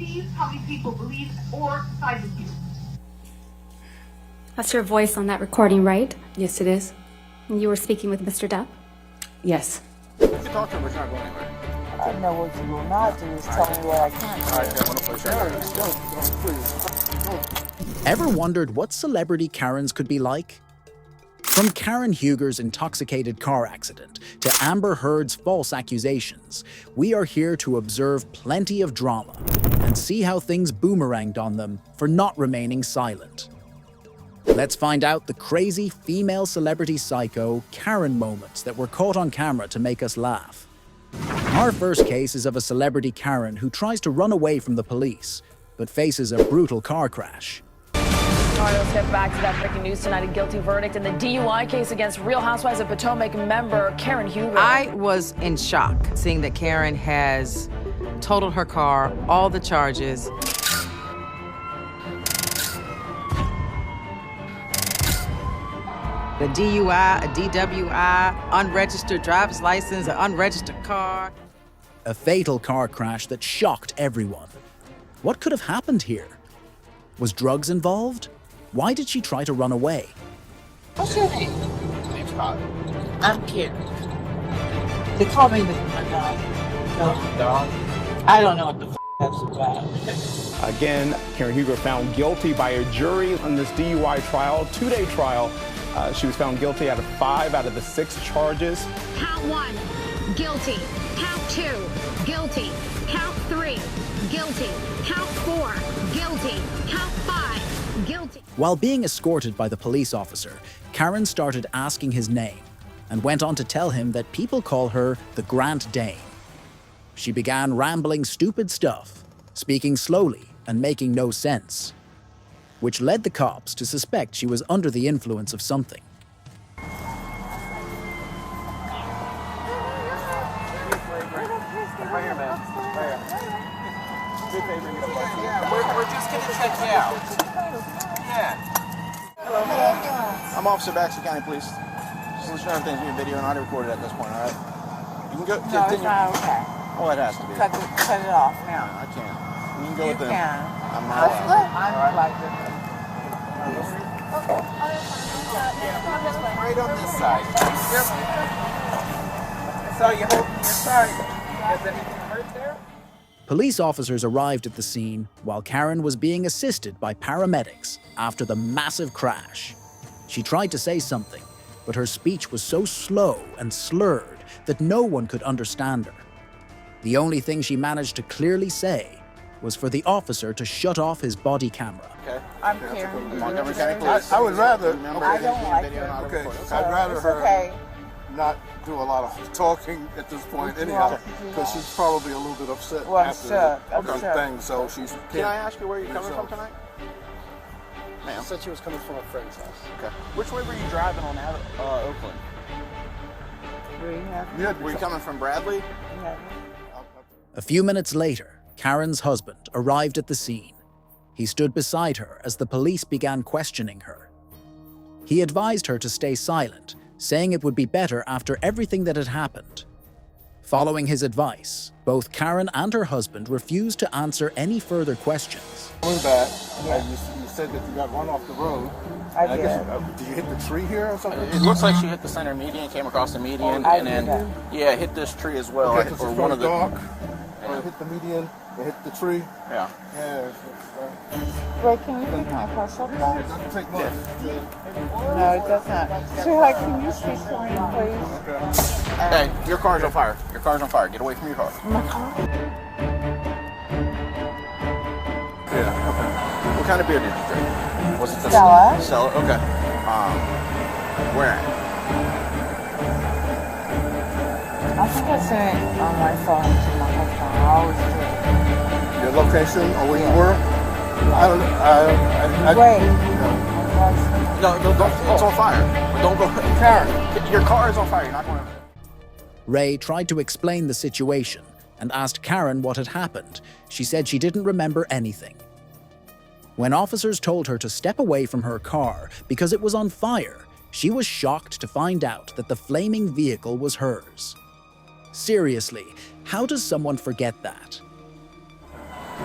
sees how many people believe or side with you. That's your voice on that recording, right? Yes, it is. And you were speaking with Mr. Depp? Yes. You can talk to him, but it's not going anywhere. I know what you will not do is tell me what I can't. All right, I want to play that. Ever wondered what celebrity Karens could be like? From Karen Huger's intoxicated car accident to Amber Heard's false accusations, we are here to observe plenty of drama and see how things boomeranged on them for not remaining silent. Let's find out the crazy female celebrity psycho Karen moments that were caught on camera to make us laugh. Our first case is of a celebrity Karen who tries to run away from the police, but faces a brutal car crash. All right, let's get back to that breaking news tonight. A guilty verdict in the DUI case against Real Housewives of Potomac member Karen Huger. I was in shock seeing that Karen has totaled her car, all the charges. The DUI, a DWI, unregistered driver's license, an unregistered car. A fatal car crash that shocked everyone. What could have happened here? Was drugs involved? Why did she try to run away? What's your name? My name's Todd. I'm Karen. They call me the dog. I don't know what the that's about. Again, Karen Huger found guilty by a jury on this DUI trial, two-day trial. She was found guilty out of 5 out of the 6 charges. Count 1, guilty. Count 2, guilty. Count 3, guilty. Count 4, guilty. Count 5, guilty. While being escorted by the police officer, Karen started asking his name and went on to tell him that people call her the Grand Dame. She began rambling stupid stuff, speaking slowly and making no sense, which led the cops to suspect she was under the influence of something. Right here, man. Right here. Yeah, we're just going to check you out. Yeah. Hello. I'm Officer Baxter County Police. Just listen to everything's being video and audio recorded at this point, all right? You can go. No, it's not okay. Well, it has to be. Cut it off now. I can't. You can go with them. Can. I'm not. I'm like this. Right on this side. So you're holding your sorry. Does anything hurt there? Police officers arrived at the scene while Karen was being assisted by paramedics after the massive crash. She tried to say something, but her speech was so slow and slurred that no one could understand her. The only thing she managed to clearly say was for the officer to shut off his body camera. Okay. I'm Karen. Montgomery County Police. I would rather. I don't like it. Okay, I'd rather It's her okay. not do a lot of talking at this point anyhow, because she's probably a little bit upset Well, I'm after sure, I'm the sure. thing, so she's. Can I ask you where you're coming from tonight? Ma'am. Said she was coming from a friend's house. Okay. Which way were you driving on out of Oakland? Were you coming from Bradley? A few minutes later, Karen's husband arrived at the scene. He stood beside her as the police began questioning her. He advised her to stay silent, saying it would be better after everything that had happened. Following his advice, both Karen and her husband refused to answer any further questions. Coming back, you said that you got run off the road. I did. Did you hit the tree here or something? It looks like she hit the center median, came across the median, and then hit this tree as well, Okay, or one of the. dark. Hit the median, it hit the tree. Yeah. Yeah. Wait, can you take my purse up It there? doesn't take much. No, it does not. Sweetheart, can you speak to me, please? Hey, your car's on fire. Your car's on fire. Get away from your car. My car? Yeah. Okay. What kind of beer did you drink? Was it the Stella. Stella. Okay. Where at? I think I sent it on my phone to my husband. I always do. Your location or where you were? I don't know. Wait. No, don't. It's on fire. Don't go. Karen, your car is on fire. You're not going to. Ray tried to explain the situation and asked Karen what had happened. She said she didn't remember anything. When officers told her to step away from her car because it was on fire, she was shocked to find out that the flaming vehicle was hers. Seriously, how does someone forget that?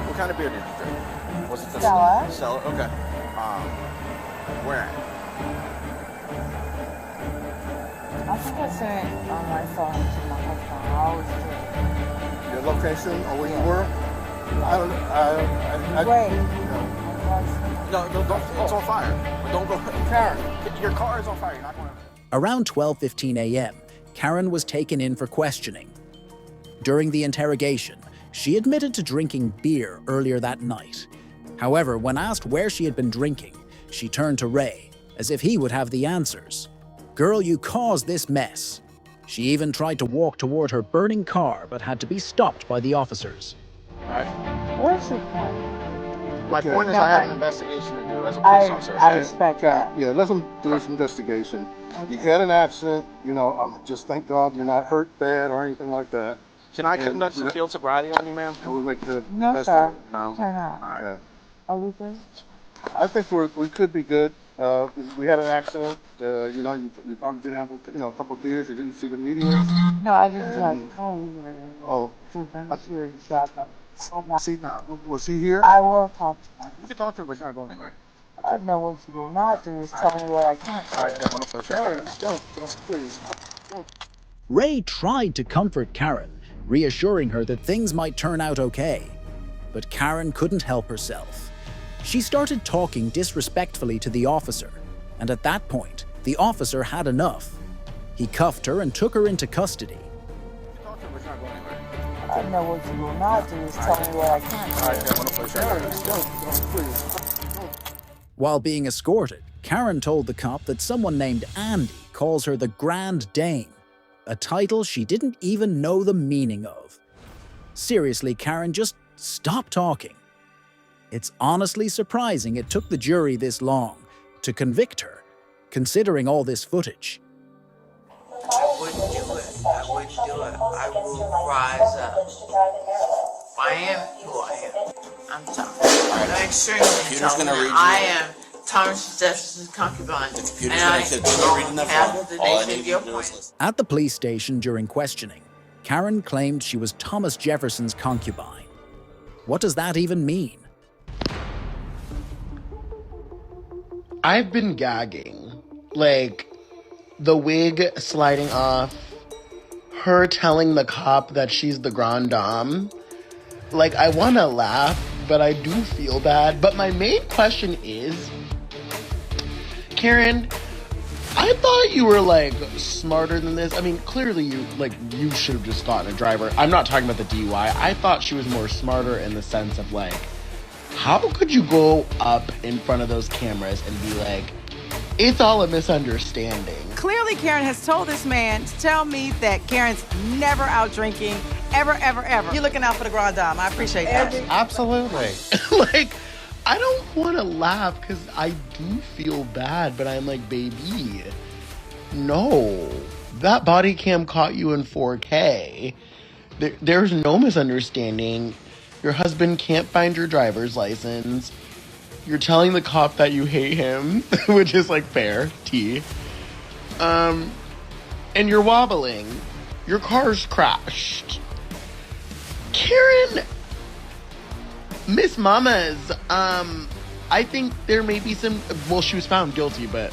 What kind of beer did you drink? Was it the Stella. Stella? Okay. Where at? I think I sent it on my phone to my husband. I always do. Your location or where you were? I don't. Wait. No, it's on fire. Don't go. Karen, your car is on fire. You're not going to. Around 12:15 a.m., Karen was taken in for questioning. During the interrogation, she admitted to drinking beer earlier that night. However, when asked where she had been drinking, she turned to Ray, as if he would have the answers. "Girl, you caused this mess." She even tried to walk toward her burning car, but had to be stopped by the officers. What's your point? My point is, I have an investigation to do as a police officer. I respect that. Yeah, let them do this investigation. You had an accident, you know, just thank God you're not hurt bad or anything like that. Can I conduct some field sobriety on you, ma'am? And we'll make the No, best sir. of it. No. Turn on. Yeah. Are we good? I think we could be good. We had an accident. You know, you probably did have a couple of beers. You didn't see the media. No, I just like home. Oh, I'm sure he shot them. see now. Was he here? I will talk to him. You can talk to him, but you're not going anywhere. I know what you will not do is tell me what I can't. All right, yeah, don't, please. Ray tried to comfort Karen, reassuring her that things might turn out okay. But Karen couldn't help herself. She started talking disrespectfully to the officer, and at that point, the officer had enough. He cuffed her and took her into custody. I know what you will not do is tell me what I can't. All right, don't, please. While being escorted, Karen told the cop that someone named Andy calls her the Grand Dame, a title she didn't even know the meaning of. Seriously, Karen, just stop talking. It's honestly surprising it took the jury this long to convict her, considering all this footage. I wouldn't do it. I wouldn't do it. I will rise up. I am who I am. I'm Thomas. I'm extremely intelligent. I am Thomas Jefferson's concubine. And I don't have the nation of your point. At the police station during questioning, Karen claimed she was Thomas Jefferson's concubine. What does that even mean? I've been gagging. Like, the wig sliding off, her telling the cop that she's the Grand Dame. Like, I want to laugh, but I do feel bad. But my main question is, Karen, I thought you were, like, smarter than this. I mean, clearly you should have just gotten a driver. I'm not talking about the DUI. I thought she was more smarter in the sense of, like, how could you go up in front of those cameras and be like, it's all a misunderstanding? Clearly, Karen has told this man to tell me that Karen's never out drinking, ever, ever, ever. You're looking out for the Grand Dame. I appreciate that. Absolutely. Like, I don't want to laugh because I do feel bad, but I'm like, baby, no. That body cam caught you in 4K. There's no misunderstanding. Your husband can't find your driver's license. You're telling the cop that you hate him, which is like fair, T. And you're wobbling. Your car's crashed. Karen, Miss Mamas, I think there may be some, well, she was found guilty, but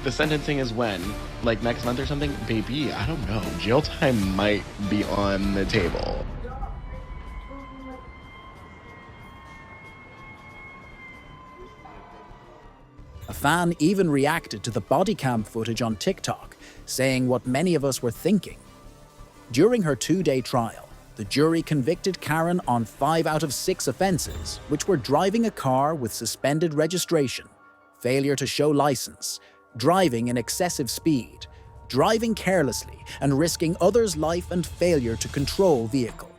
the sentencing is when? Like next month or something? Baby, I don't know. Jail time might be on the table. A fan even reacted to the body cam footage on TikTok, saying what many of us were thinking. During her 2-day trial, the jury convicted Karen on 5 out of 6 offenses, which were driving a car with suspended registration, failure to show license, driving in excessive speed, driving carelessly, and risking others' life and failure to control vehicle.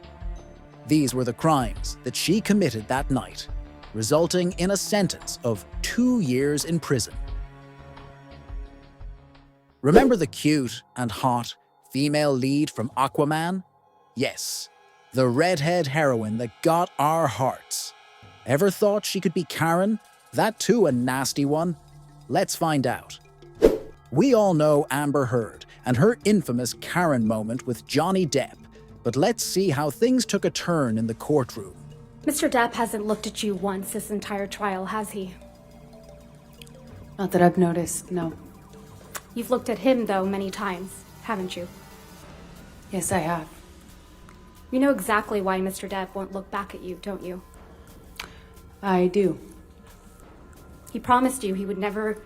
These were the crimes that she committed that night, resulting in a sentence of 2 years in prison. Remember the cute and hot female lead from Aquaman? Yes, the redhead heroine that got our hearts. Ever thought she could be Karen? That too a nasty one? Let's find out. We all know Amber Heard and her infamous Karen moment with Johnny Depp, but let's see how things took a turn in the courtroom. Mr. Depp hasn't looked at you once this entire trial, has he? Not that I've noticed, no. You've looked at him, though, many times, haven't you? Yes, I have. You know exactly why Mr. Depp won't look back at you, don't you? I do. He promised you you would never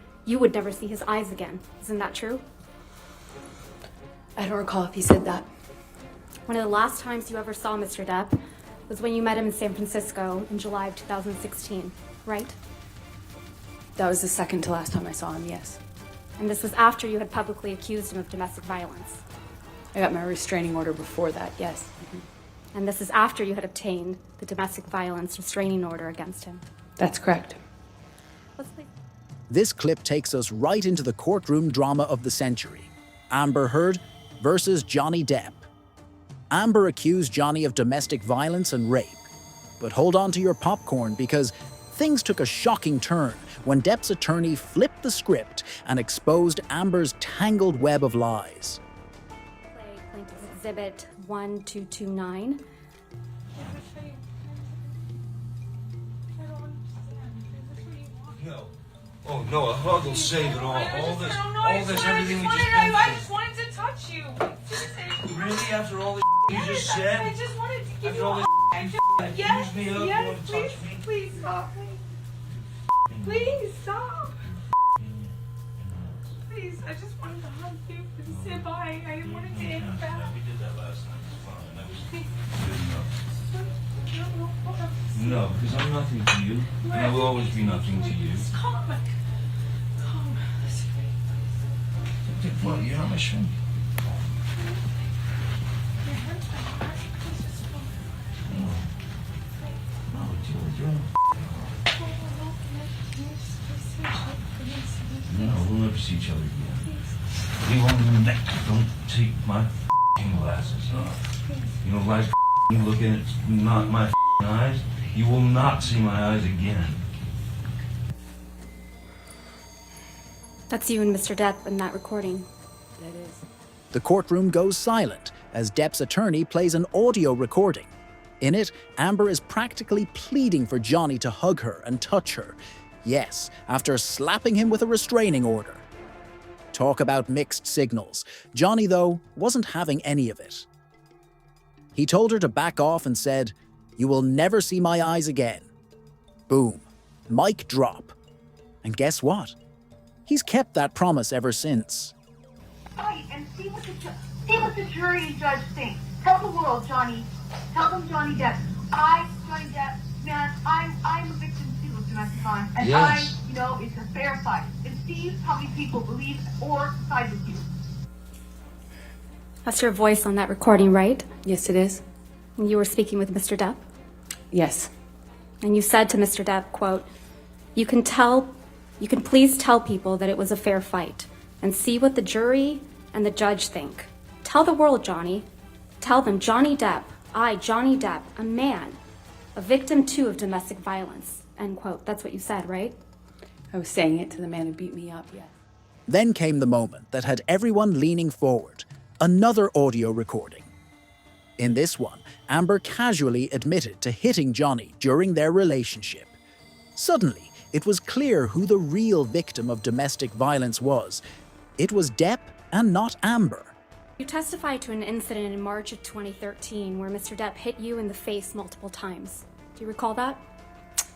see his eyes again. Isn't that true? I don't recall if he said that. One of the last times you ever saw Mr. Depp was when you met him in San Francisco in July of 2016, right? That was the second to last time I saw him, yes. And this was after you had publicly accused him of domestic violence. I got my restraining order before that, yes. And this is after you had obtained the domestic violence restraining order against him. That's correct. This clip takes us right into the courtroom drama of the century. Amber Heard versus Johnny Depp. Amber accused Johnny of domestic violence and rape. But hold on to your popcorn, because things took a shocking turn when Depp's attorney flipped the script and exposed Amber's tangled web of lies. Play Plaintiff's Exhibit 1229. No. Oh no, a hug will save it all. All this, everything we just been I just wanted to touch you. through. Really? After all this you just said? I just wanted to give After you all a this hug. Yes, used me up, you yes, want to please, touch me? please stop. Please stop. Please, I just wanted to hug you and say bye. I wanted to hang back. We did that last time. That was good enough. No, because I'm nothing to you. And I will always be nothing to you. Calm. What? You're not my shrink. No, we'll never see each other again. You won't don't take my glasses off. You don't like looking at not my eyes. You will not see my eyes again. That's you and Mr. Depp in that recording. That is. The courtroom goes silent as Depp's attorney plays an audio recording. In it, Amber is practically pleading for Johnny to hug her and touch her. Yes, after slapping him with a restraining order. Talk about mixed signals. Johnny, though, wasn't having any of it. He told her to back off and said, "You will never see my eyes again." Boom. Mic drop. And guess what? He's kept that promise ever since. Fight and see what the jury and judge think. Tell the world, Johnny. Tell them, Johnny Depp. Johnny Depp, man, I'm a victim too of domestic violence, and yes. It's a fair fight. And see how many people believe or side with you. That's your voice on that recording, right? Yes, it is. And you were speaking with Mr. Depp? Yes. And you said to Mr. Depp, quote, you can please tell people that it was a fair fight and see what the jury and the judge think. Tell the world, Johnny. Tell them, Johnny Depp, Johnny Depp, a man, a victim too of domestic violence, end quote. That's what you said, right? I was saying it to the man who beat me up, yes. Then came the moment that had everyone leaning forward. Another audio recording. In this one, Amber casually admitted to hitting Johnny during their relationship. Suddenly, it was clear who the real victim of domestic violence was. It was Depp and not Amber. You testified to an incident in March of 2013 where Mr. Depp hit you in the face multiple times. Do you recall that?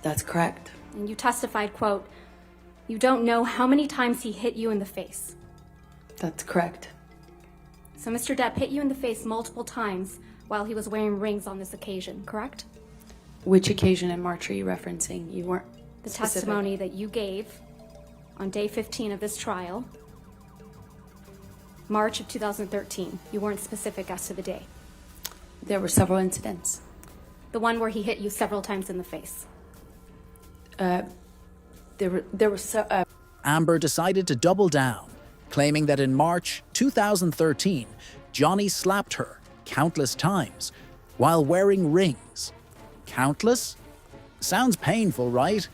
That's correct. And you testified, quote, you don't know how many times he hit you in the face. That's correct. So Mr. Depp hit you in the face multiple times while he was wearing rings on this occasion, correct? Which occasion in March are you referencing? You weren't The specific. testimony that you gave on day 15 of this trial, March of 2013. You weren't specific as to the day. There were several incidents. The one where he hit you several times in the face. Amber decided to double down, claiming that in March 2013, Johnny slapped her countless times while wearing rings. Countless? Sounds painful, right?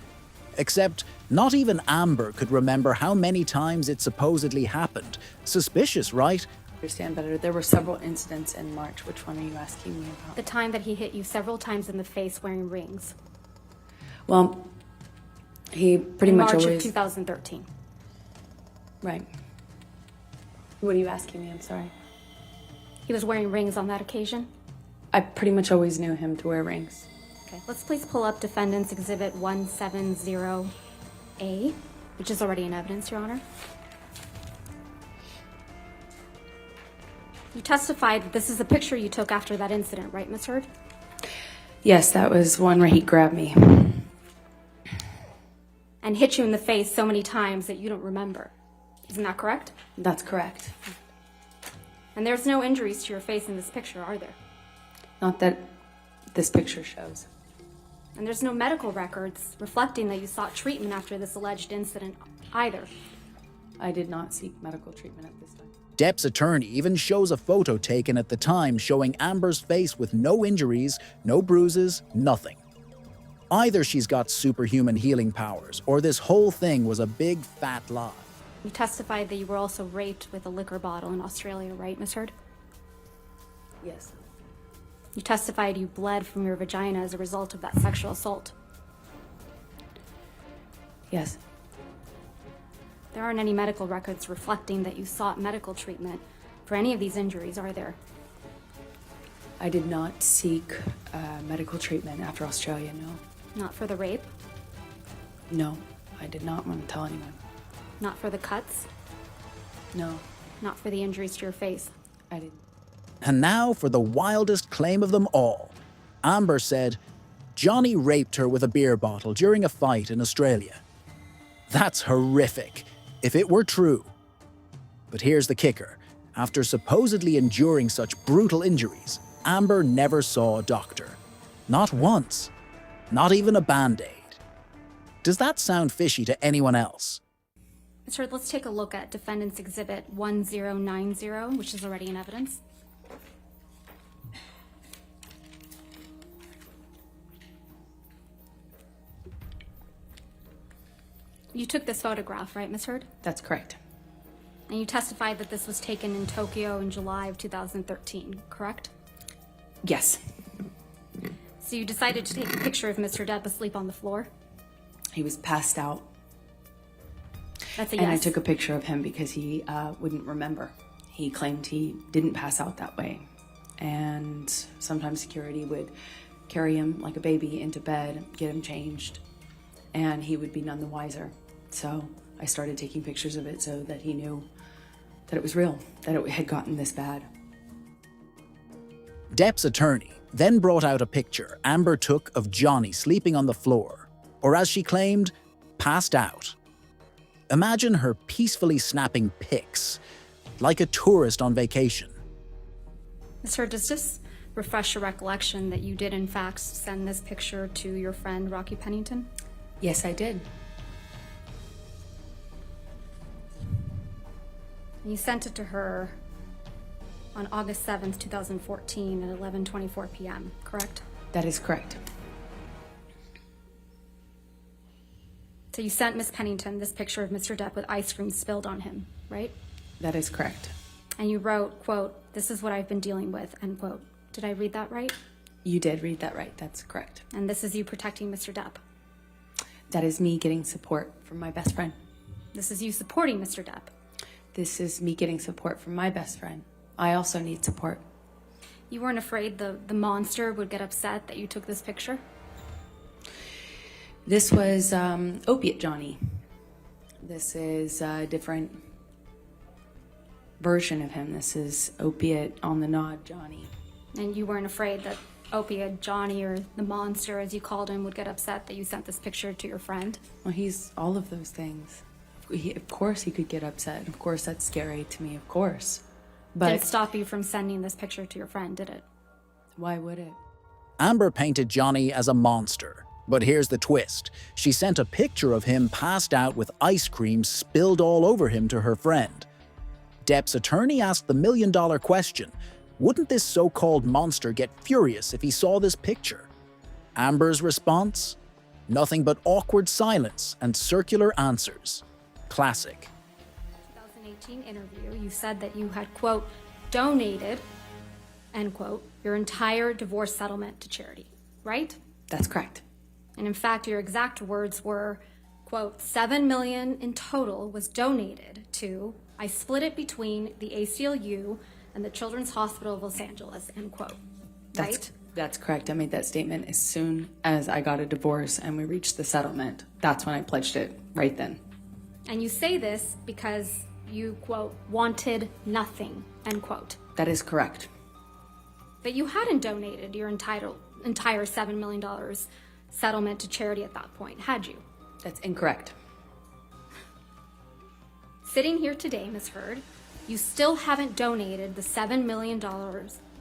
Except not even Amber could remember how many times it supposedly happened. Suspicious, right? Understand better. There were several incidents in March. Which one are you asking me about? The time that he hit you several times in the face wearing rings. Well, he pretty in much March always... of 2013. Right. What are you asking me? I'm sorry. He was wearing rings on that occasion? I pretty much always knew him to wear rings. Okay, let's please pull up Defendant's Exhibit 170A, which is already in evidence, Your Honor. You testified that this is a picture you took after that incident, right, Ms. Heard? Yes, that was one where he grabbed me. And hit you in the face so many times that you don't remember. Isn't that correct? That's correct. And there's no injuries to your face in this picture, are there? Not that this picture shows. And there's no medical records reflecting that you sought treatment after this alleged incident either. I did not seek medical treatment at this time. Depp's attorney even shows a photo taken at the time showing Amber's face with no injuries, no bruises, nothing. Either she's got superhuman healing powers, or this whole thing was a big fat lie. You testified that you were also raped with a liquor bottle in Australia, right, Ms. Heard? Yes. You testified you bled from your vagina as a result of that sexual assault. Yes. There aren't any medical records reflecting that you sought medical treatment for any of these injuries, are there? I did not seek medical treatment after Australia, no. Not for the rape? No, I did not want to tell anyone. Not for the cuts? No. Not for the injuries to your face? I didn't. And now for the wildest claim of them all. Amber said Johnny raped her with a beer bottle during a fight in Australia. That's horrific, if it were true. But here's the kicker. After supposedly enduring such brutal injuries, Amber never saw a doctor. Not once. Not even a Band-Aid. Does that sound fishy to anyone else? Sir, let's take a look at Defendant's Exhibit 1090, which is already in evidence. You took this photograph, right, Ms. Heard? That's correct. And you testified that this was taken in Tokyo in July of 2013, correct? Yes. So you decided to take a picture of Mr. Depp asleep on the floor? He was passed out. That's a and yes. I took a picture of him because he wouldn't remember. He claimed he didn't pass out that way. And sometimes security would carry him like a baby into bed, get him changed, and he would be none the wiser. So I started taking pictures of it so that he knew that it was real, that it had gotten this bad. Depp's attorney then brought out a picture Amber took of Johnny sleeping on the floor, or as she claimed, passed out. Imagine her peacefully snapping pics, like a tourist on vacation. Sir, does this refresh your recollection that you did in fact send this picture to your friend Rocky Pennington? Yes, I did. You sent it to her on August 7th, 2014 at 11:24 p.m., correct? That is correct. So you sent Miss Pennington this picture of Mr. Depp with ice cream spilled on him, right? That is correct. And you wrote, quote, "This is what I've been dealing with," end quote. Did I read that right? You did read that right. That's correct. And this is you protecting Mr. Depp? That is me getting support from my best friend. This is you supporting Mr. Depp? This is me getting support from my best friend. I also need support. You weren't afraid the monster would get upset that you took this picture? This was Opiate Johnny. This is a different version of him. This is Opiate on the Nod Johnny. And you weren't afraid that Opiate Johnny, or the monster as you called him, would get upset that you sent this picture to your friend? Well, he's all of those things. Of course he could get upset. Of course that's scary to me, of course. But didn't stop you from sending this picture to your friend, did it? Why would it? Amber painted Johnny as a monster. But here's the twist. She sent a picture of him passed out with ice cream spilled all over him to her friend. Depp's attorney asked the million-dollar question. Wouldn't this so-called monster get furious if he saw this picture? Amber's response? Nothing but awkward silence and circular answers. Classic. 2018 interview, you said that you had, quote, donated, end quote, your entire divorce settlement to charity, right? That's correct. And in fact, your exact words were, quote, $7 million in total was donated to, I split it between the ACLU and the Children's Hospital of Los Angeles, end quote, right? That's correct. I made that statement as soon as I got a divorce and we reached the settlement. That's when I pledged it, right then. And you say this because you, quote, wanted nothing, end quote. That is correct. But you hadn't donated your entire $7 million settlement to charity at that point, had you? That's incorrect. Sitting here today, Ms. Heard, you still haven't donated the $7 million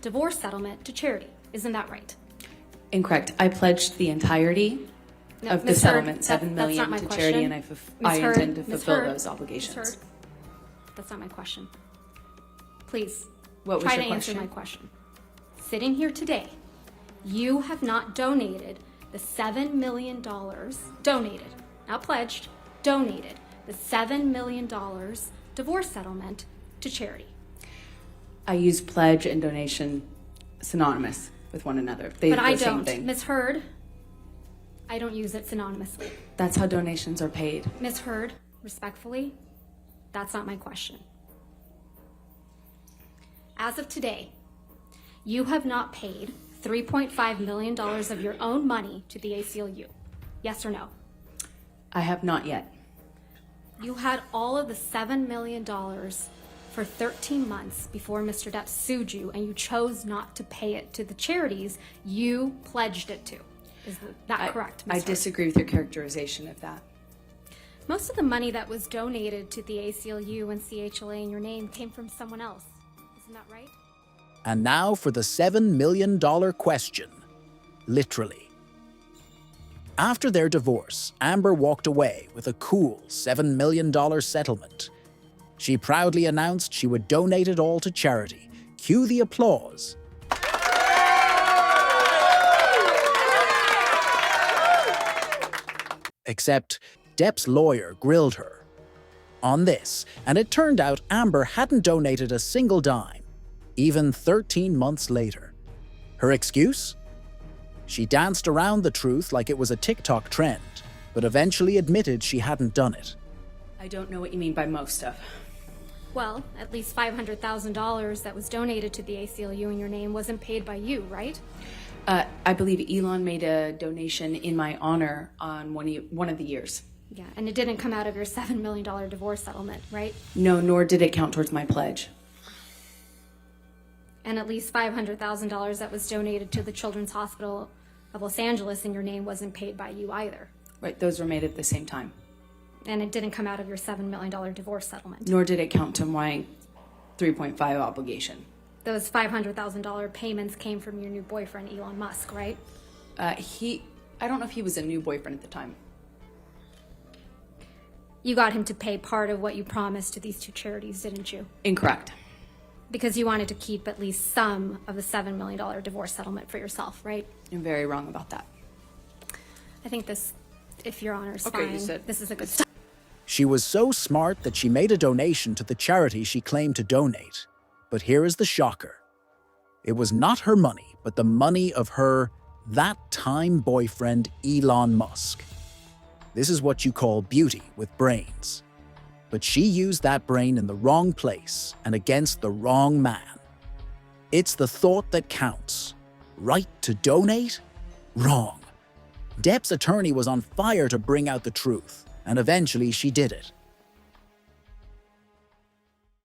divorce settlement to charity. Isn't that right? Incorrect. I pledged the entirety of the Ms. settlement, Heard, $7 million to charity, and I intend to fulfill those obligations. Ms. Heard, that's not my question. Please, What was try your to answer question? my question. Sitting here today, you have not donated the $7 million, donated, not pledged, donated the $7 million divorce settlement to charity. I use pledge and donation synonymous with one another. But I the same don't. thing. Ms. Heard, I don't use it synonymously. That's how donations are paid. Ms. Heard, respectfully, that's not my question. As of today, you have not paid $3.5 million of your own money to the ACLU. Yes or no? I have not yet. You had all of the $7 million for 13 months before Mr. Depp sued you, and you chose not to pay it to the charities you pledged it to. Is that correct, Ms. I Heard? disagree with your characterization of that. Most of the money that was donated to the ACLU and CHLA in your name came from someone else. Isn't that right? And now for the $7 million question. Literally. After their divorce, Amber walked away with a cool $7 million settlement. She proudly announced she would donate it all to charity. Cue the applause. Except Depp's lawyer grilled her on this, and it turned out Amber hadn't donated a single dime, even 13 months later. Her excuse? She danced around the truth like it was a TikTok trend, but eventually admitted she hadn't done it. I don't know what you mean by most stuff. Well, at least $500,000 that was donated to the ACLU in your name wasn't paid by you, right? I believe Elon made a donation in my honor on one of the years. Yeah, and it didn't come out of your $7 million divorce settlement, right? No, nor did it count towards my pledge. And at least $500,000 that was donated to the Children's Hospital of Los Angeles in your name wasn't paid by you either. Right, those were made at the same time. And it didn't come out of your $7 million divorce settlement. Nor did it count to my 3.5 obligation. Those $500,000 payments came from your new boyfriend, Elon Musk, right? I don't know if he was a new boyfriend at the time. You got him to pay part of what you promised to these two charities, didn't you? Incorrect. Because you wanted to keep at least some of the $7 million divorce settlement for yourself, right? You're very wrong about that. I think this, if Your Honor is Okay, fine, you said- this is a good start. She was so smart that she made a donation to the charity she claimed to donate. But here is the shocker. It was not her money, but the money of her that-time boyfriend, Elon Musk. This is what you call beauty with brains. But she used that brain in the wrong place and against the wrong man. It's the thought that counts. Right to donate? Wrong. Depp's attorney was on fire to bring out the truth, and eventually she did it.